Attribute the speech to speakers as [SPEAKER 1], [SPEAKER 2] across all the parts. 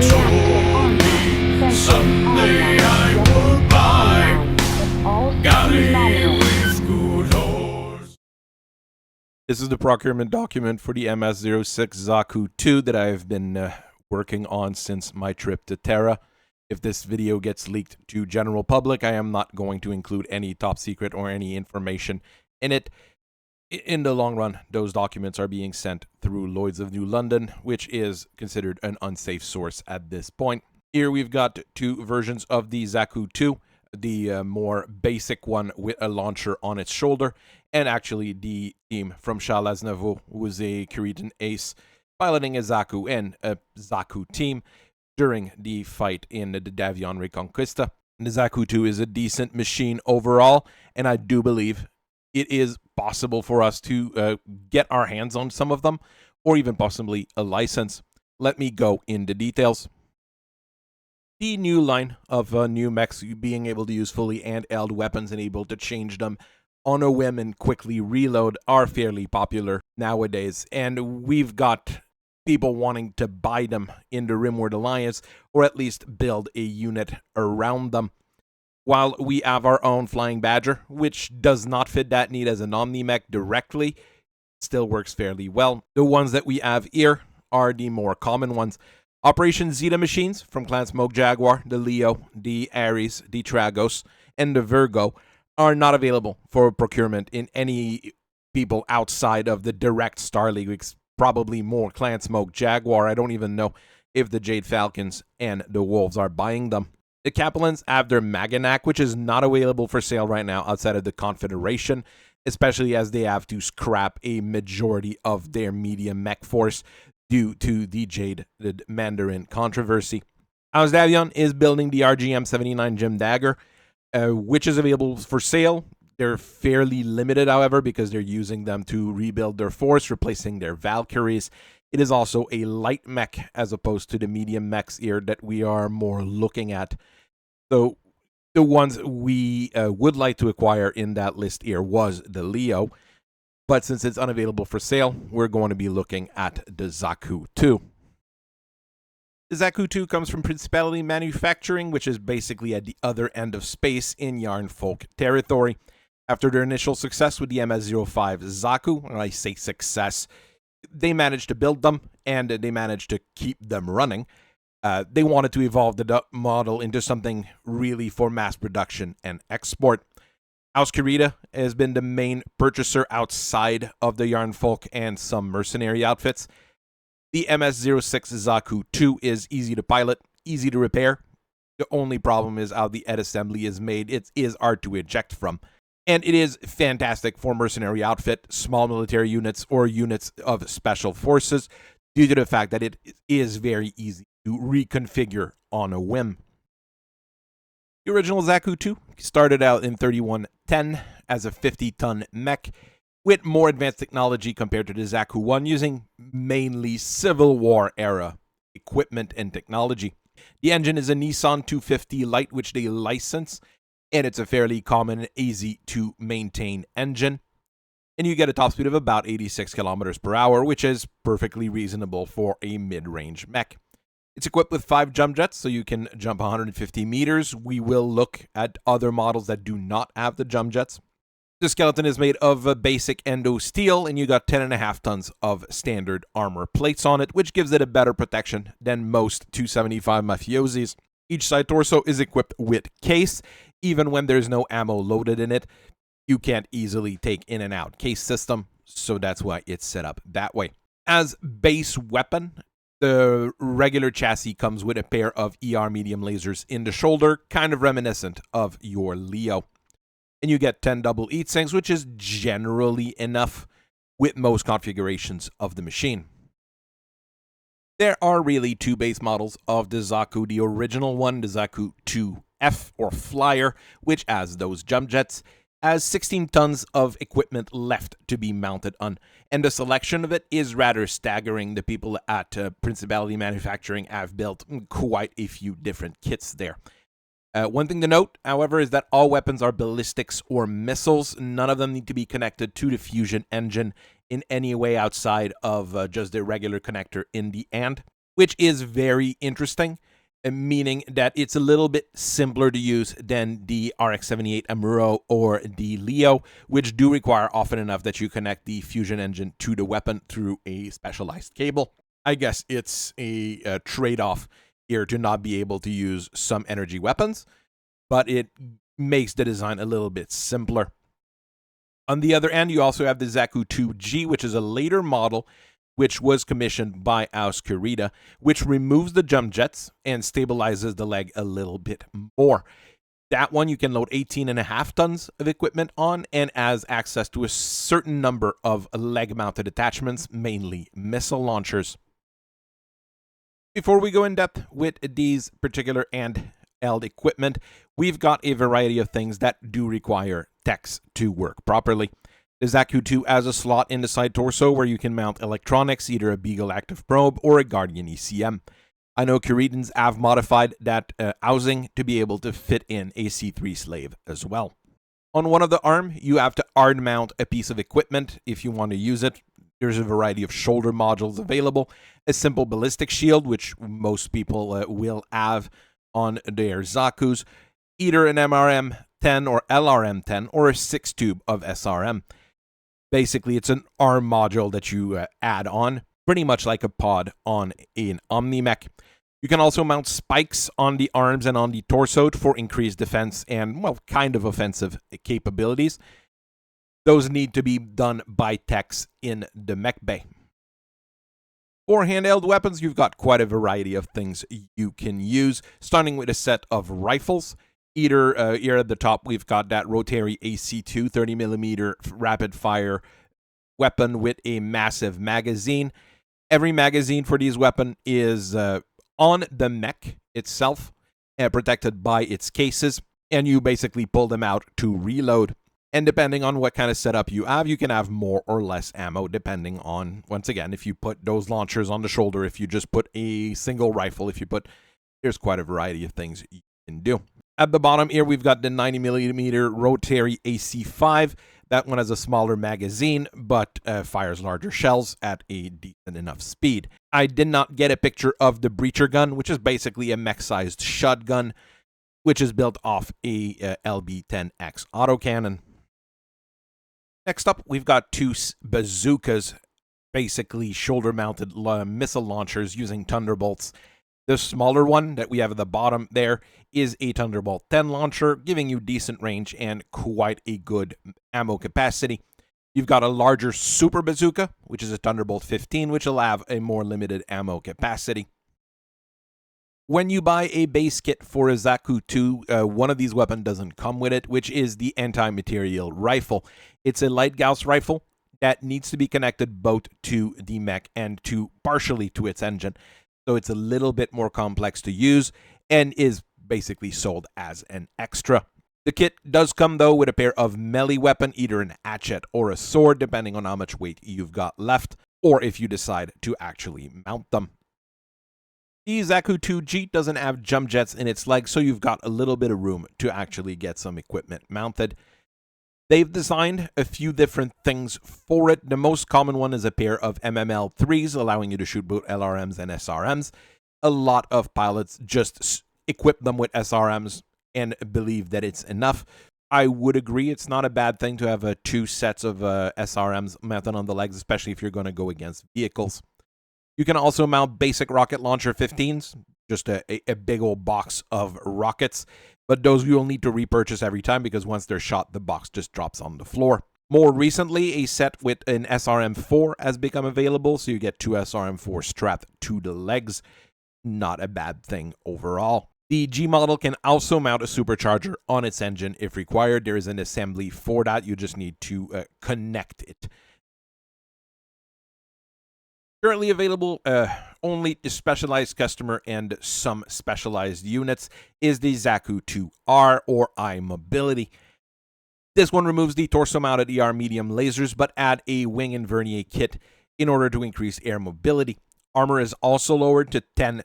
[SPEAKER 1] told me someday I would buy galley with good horse.
[SPEAKER 2] This is the procurement document for the MS-06 Zaku II that I've been working on since my trip to Terra. If this video gets leaked to general public, I am not going to include any top secret or any information in it. In the long run, those documents are being sent through Lloyd's of New London, which is considered an unsafe source at this point. Here we've got two versions of the Zaku II, the more basic one with a launcher on its shoulder, and actually the team from Charles-Aznavour, who was a Cretan ace, piloting a Zaku and a Zaku team during the fight in the Davion Reconquista. The Zaku II is a decent machine overall, and I do believe it is possible for us to get our hands on some of them, or even possibly a license. Let me go into details. The new line of new mechs being able to use fully handheld weapons and able to change them on a whim and quickly reload are fairly popular nowadays, and we've got people wanting to buy them in the Rimworld Alliance, or at least build a unit around them. While we have our own Flying Badger, which does not fit that need as an Omni-Mech directly, still works fairly well. The ones that we have here are the more common ones. Operation Zeta machines from Clan Smoke Jaguar, the Leo, the Ares, the Tragos, and the Virgo are not available for procurement in any people outside of the direct Star League. It's probably more Clan Smoke Jaguar. I don't even know if the Jade Falcons and the Wolves are buying them. The Capellans have their Maganak, which is not available for sale right now outside of the Confederation, especially as they have to scrap a majority of their medium mech force due to the Jade Mandarin controversy. House Davion is building the RGM-79 Gem Dagger, which is available for sale. They're fairly limited, however, because they're using them to rebuild their force, replacing their Valkyries. It is also a light mech as opposed to the medium mechs here that we are more looking at. So the ones we would like to acquire in that list here was the Leo, but since it's unavailable for sale, we're going to be looking at the Zaku II. The Zaku II comes from Principality Manufacturing, which is basically at the other end of space in Yarn Folk territory. After their initial success with the MS-05 Zaku, when I say success, they managed to build them, and they managed to keep them running. They wanted to evolve the model into something really for mass production and export. House Kurita has been the main purchaser outside of the Yarn Folk and some mercenary outfits. The MS-06 Zaku II is easy to pilot, easy to repair. The only problem is how the head assembly is made. It is hard to eject from. And it is fantastic for mercenary outfit, small military units, or units of special forces due to the fact that it is very easy to reconfigure on a whim. The original Zaku II started out in 3110 as a 50-ton mech with more advanced technology compared to the Zaku I, using mainly Civil War era equipment and technology. The engine is a Nissan 250 Lite, which they license, and it's a fairly common and easy to maintain engine. And you get a top speed of about 86 kilometers per hour, which is perfectly reasonable for a mid-range mech. It's equipped with 5 jump jets, so you can jump 150 meters. We will look at other models that do not have the jump jets. The skeleton is made of basic endo steel, and you got 10.5 tons of standard armor plates on it, which gives it a better protection than most 275 mafiosis. Each side torso is equipped with case. Even when there's no ammo loaded in it, you can't easily take in and out case system, so that's why it's set up that way. As base weapon, the regular chassis comes with a pair of ER medium lasers in the shoulder, kind of reminiscent of your Leo. And you get 10 double heat sinks, which is generally enough with most configurations of the machine. There are really 2 base models of the Zaku. The original one, the Zaku II-F or Flyer, which has those jump jets, has 16 tons of equipment left to be mounted on, and the selection of it is rather staggering. The people at Principality Manufacturing have built quite a few different kits there. One thing to note, however, is that all weapons are ballistics or missiles. None of them need to be connected to the fusion engine in any way outside of just the regular connector in the end. which is very interesting, meaning that it's a little bit simpler to use than the RX-78 Amuro or the Leo, which do require often enough that you connect the fusion engine to the weapon through a specialized cable. I guess it's a trade-off here to not be able to use some energy weapons, but it makes the design a little bit simpler. On the other end, you also have the Zaku II, which is a later model which was commissioned by Kurita, which removes the jump jets and stabilizes the leg a little bit more. That one you can load 18.5 tons of equipment on and has access to a certain number of leg-mounted attachments, mainly missile launchers. Before we go in depth with these particular handheld equipment, we've got a variety of things that do require techs to work properly. The Zaku II has a slot in the side torso where you can mount electronics, either a Beagle active probe or a Guardian ECM. I know Kuritans have modified that housing to be able to fit in a C3 slave as well. On one of the arm, you have to hard mount a piece of equipment if you want to use it. There's a variety of shoulder modules available, a simple ballistic shield, which most people will have on their Zakus, either an MRM-10 or LRM-10 or a 6-tube of SRM. Basically, it's an arm module that you add on, pretty much like a pod on an Omni-Mech. You can also mount spikes on the arms and on the torso for increased defense and, well, kind of offensive capabilities. Those need to be done by techs in the mech bay. For handheld weapons, you've got quite a variety of things you can use, starting with a set of rifles. Either here at the top, we've got that rotary AC2 30mm rapid-fire weapon with a massive magazine. Every magazine for these weapons is on the mech itself, protected by its cases, and you basically pull them out to reload. And depending on what kind of setup you can have more or less ammo, depending on, once again, if you put those launchers on the shoulder, if you just put a single rifle, there's quite a variety of things you can do. At the bottom here, we've got the 90mm rotary AC5. That one has a smaller magazine, but fires larger shells at a decent enough speed. I did not get a picture of the breacher gun, which is basically a mech-sized shotgun, which is built off a LB-10X autocannon. Next up, we've got two bazookas, basically shoulder-mounted missile launchers using Thunderbolts. The smaller one that we have at the bottom there is a Thunderbolt 10 launcher, giving you decent range and quite a good ammo capacity. You've got a larger Super Bazooka, which is a Thunderbolt 15, which will have a more limited ammo capacity. When you buy a base kit for a Zaku II, one of these weapons doesn't come with it, which is the anti-material rifle. It's a light Gauss rifle that needs to be connected both to the mech and partially to its engine. So it's a little bit more complex to use and is basically sold as an extra. The kit does come, though, with a pair of melee weapon, either an hatchet or a sword, depending on how much weight you've got left, or if you decide to actually mount them. The Zaku II doesn't have jump jets in its legs, so you've got a little bit of room to actually get some equipment mounted. They've designed a few different things for it. The most common one is a pair of MML-3s, allowing you to shoot both LRMs and SRMs. A lot of pilots just equip them with SRMs and believe that it's enough. I would agree it's not a bad thing to have two sets of SRMs mounted on the legs, especially if you're going to go against vehicles. You can also mount basic rocket launcher 15s, just a big old box of rockets, but those you'll need to repurchase every time because once they're shot, the box just drops on the floor. More recently, a set with an SRM-4 has become available, so you get two SRM-4 strapped to the legs. Not a bad thing overall. The G model can also mount a supercharger on its engine if required. There is an assembly for that. You just need to connect it. Currently available only to specialized customer and some specialized units is the Zaku II-R or I-Mobility. This one removes the torso-mounted ER medium lasers but add a wing and vernier kit in order to increase air mobility. Armor is also lowered to 10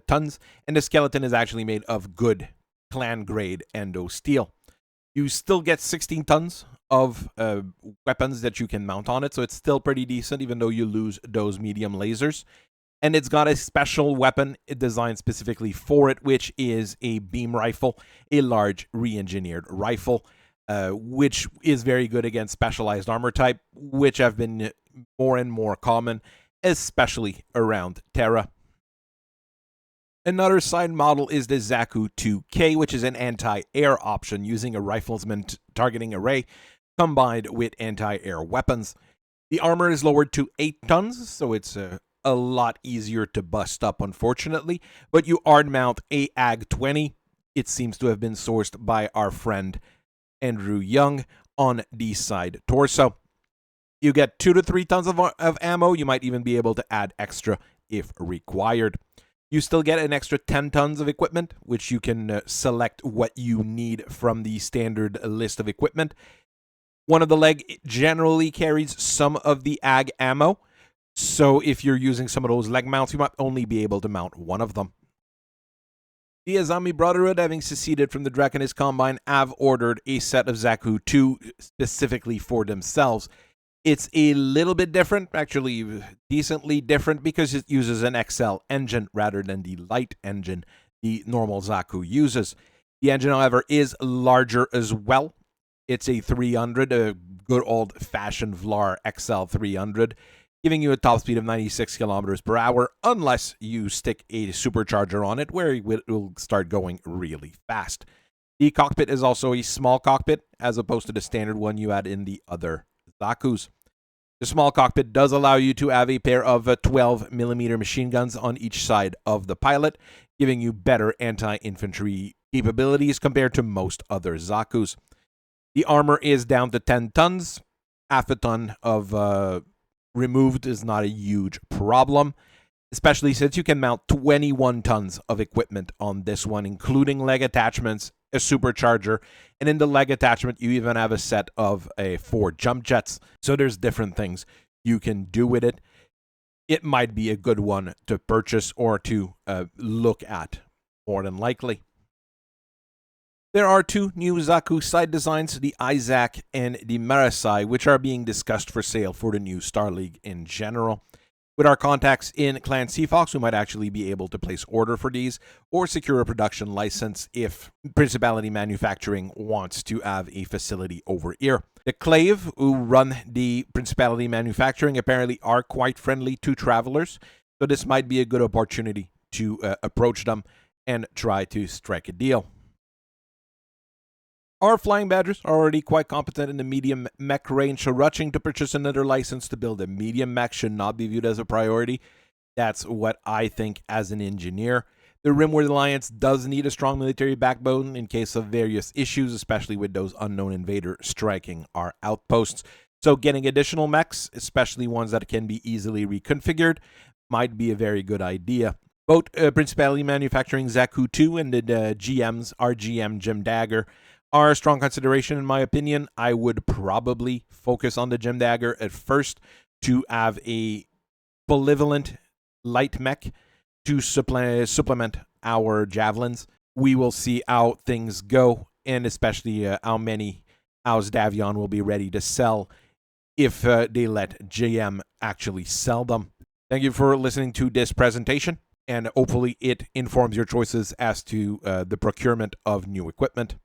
[SPEAKER 2] tons, and the skeleton is actually made of good clan-grade endo steel. You still get 16 tons of weapons that you can mount on it, so it's still pretty decent, even though you lose those medium lasers. And it's got a special weapon designed specifically for it, which is a beam rifle, a large re-engineered rifle, which is very good against specialized armor type, which have been more and more common, especially around Terra. Another side model is the Zaku II, which is an anti-air option using a rifleman targeting array combined with anti-air weapons. The armor is lowered to 8 tons, so it's a lot easier to bust up, unfortunately, but you are mount a AG-20. It seems to have been sourced by our friend Andrew Young on the side torso. You get 2 to 3 tons of ammo. You might even be able to add extra if required. You still get an extra 10 tons of equipment, which you can select what you need from the standard list of equipment. One of the leg generally carries some of the AG ammo, so if you're using some of those leg mounts, you might only be able to mount one of them. The Azami Brotherhood, having seceded from the Draconis Combine, have ordered a set of Zaku II specifically for themselves. It's a little bit different, actually decently different, because it uses an XL engine rather than the light engine the normal Zaku uses. The engine, however, is larger as well. It's a 300, a good old-fashioned Vlar XL 300, giving you a top speed of 96 kilometers per hour, unless you stick a supercharger on it, where it will start going really fast. The cockpit is also a small cockpit, as opposed to the standard one you had in the other Zakus. The small cockpit does allow you to have a pair of 12mm machine guns on each side of the pilot, giving you better anti-infantry capabilities compared to most other Zakus. The armor is down to 10 tons. Half a ton of removed is not a huge problem, especially since you can mount 21 tons of equipment on this one, including leg attachments, a supercharger, and in the leg attachment, you even have a set of 4 jump jets. So there's different things you can do with it. It might be a good one to purchase or to look at, more than likely. There are 2 new Zaku side designs, the Isaac and the Marasai, which are being discussed for sale for the new Star League in general. With our contacts in Clan Seafox, we might actually be able to place order for these or secure a production license if Principality Manufacturing wants to have a facility over here. The Clave, who run the Principality Manufacturing, apparently are quite friendly to travelers, so this might be a good opportunity to approach them and try to strike a deal. Our Flying Badgers are already quite competent in the medium mech range, so rushing to purchase another license to build a medium mech should not be viewed as a priority. That's what I think as an engineer. The Rimworld Alliance does need a strong military backbone in case of various issues, especially with those unknown invader striking our outposts. So getting additional mechs, especially ones that can be easily reconfigured, might be a very good idea. Both Principality Manufacturing Zaku II and the GM's RGM Jim Dagger are a strong consideration in my opinion. I would probably focus on the Jim Dagger at first to have a polyvalent light mech to supplement our javelins. We will see how things go, and especially how many House Davion will be ready to sell if they let GM actually sell them. Thank you for listening to this presentation, and hopefully it informs your choices as to the procurement of new equipment.